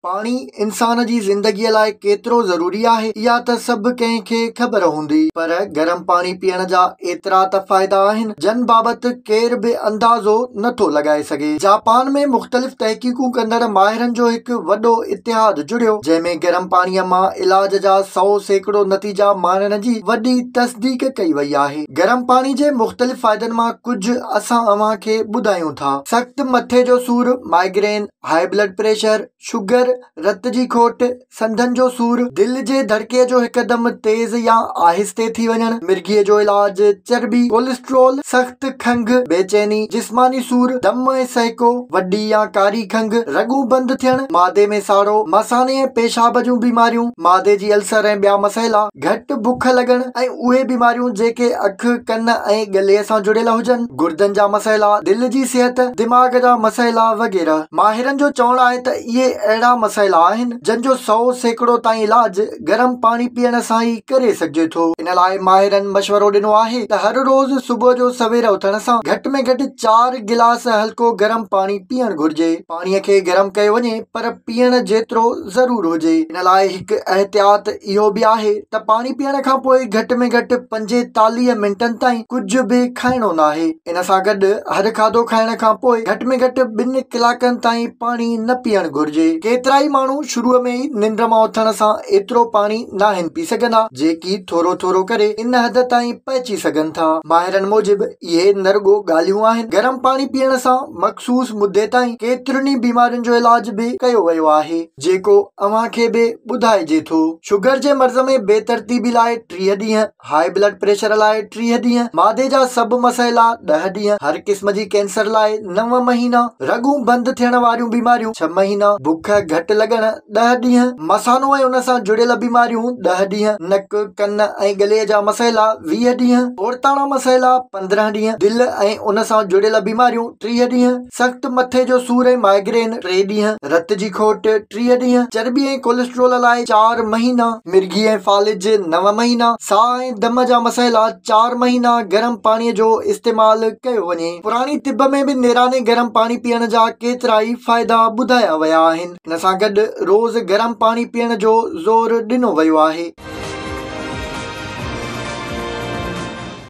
पाणी इंसान जी ज़िंदगीअ लाइ केतिरो ज़रूरी आहे इहा त सभु कंहिंखे ख़बर हूंदी, पर गरम पाणी पीअण जा एतिरा त फ़ाइदा आहिनि जन बाबति केर बि अंदाज़ो नथो लॻाए सघे। जापान में मुख़्तलिफ़ तहक़ीक़ूं कंदड़ माहिरनि जो हिकु वॾो इतिहाद जुड़ियो, जंहिंमें गरम पाणीअ मां इलाज जा 100% नतीजा माणण जी वॾी तस्दीक कई वई आहे। गरम पाणी जे मुख़्तलिफ़ फ़ाइदनि मां कुझु असां अव्हांखे ॿुधायूं था। सख़्त मथे जो सूर, migraine, high blood pressure, sugar, रत जी खोट, संधनि जो सूर, दिल जे धड़के जो हिकदम तेज या आहिस्ते थी वञण, मिर्गीअ जो इलाज, चर्बी, कोलेस्ट्रोल, सख़्त खंघ, बेचैनी, जिस्मानी सूर, दम ऐं सहिको, वॾी या कारी खंघ, रॻूं बंदि थियण, मादे में साड़ो, मसाने ऐं पेशाब जूं बीमारियूं, मादे जी अल्सर ऐं ॿिया मसइला, घटि बुख लॻण ऐं उहे बीमारियूं जेके अखि, कन ऐं गले सां जुड़ियल हुजनि, गुर्दनि जा मसइला, दिल जी सिहत, दिमाग़ जा मसइला वग़ैरह। माहिरनि जो चवणु आहे त इहे अहिड़ा मसइला आहिनि जंहिंजो 100% ताईं इलाज गरम पाणी पीअण सां ई करे सघिजे थो। इन लाइ माहिरनि मशवरो ॾिनो आहे त हर रोज़ सुबुह जो सवेर उथण सां घटि में घटि 4 गिलास हल्को गरम पाणी पीअण घुर्जे। पाणीअ खे गरम कयो वञे पर पीअण जेतिरो ज़रूर हुजे। इन लाइ हिकु एहतियात इहो बि आहे त पाणी पीअण खां पोइ घटि में घटि 45 मिंटनि ताईं कुझु बि खाइणो न आहे। इन सां गॾु हर खाधो खाइण खां पोइ घटि में घटि 2 कलाकनि ताईं पाणी न पीअण घुर्जे। केतिरा ई माण्हू शुरूअ में ई निंड मां उथण सां एतिरो पाणी नाहिन पी सघंदा, जेकी थोरो थोरो करे इन हद ताईं पहुची सघनि था। माहिरनि मूजिबि इहे न रुॻो ॻाल्हियूं आहिनि, गरम पाणी पीअण सां मख़सूस मुदे ताईं केतिरनि ई बीमारियुनि जो इलाज बि कयो वियो आहे, जेको अव्हांखे बि ॿुधाइजे थो। शुगर जे मर्ज़ में बेतरतीबी लाइ 30 ॾींहं, हाई ब्लड प्रेशर लाइ 30 ॾींहं, मादे जा सभु मसइला 10 ॾींहं, हर क़िस्म जी कैंसर लाइ 9 महीना, रॻूं बंदि थियण वारियूं बीमारियूं 6 महीना, बुख घटि लॻण 10 ॾींहं, मसानो ऐं उन सां जुड़ियल बीमारियूं 10 ॾींहं, नक, कन ऐं गले जा मसइला 20 ॾींहं, औरताणा मसइला 15 ॾींहं, दिल ऐं उन सां जुड़ियल बीमारियूं 30 ॾींहं, सख़्त मथे जो सूर ऐं माइग्रेन 3 ॾींहं, रत जी खोट 30 ॾींहं, चर्बी ऐं कोलेस्ट्रोल लाइ 4 महीना, मिर्गी ऐं फालिज 9 महीना, साह ऐं दम जा मसइला 4 महीना गरम पाणीअ जो इस्तेमाल कयो वञे। पुराणी तिब में बि नेराने गरम पाणी पीअण जा केतिरा ई फ़ाइदा ॿुधाया विया आहिनि। इन सां गॾु रोज़ गरम पाणी पीअण जो ज़ोर ॾिनो वियो आहे।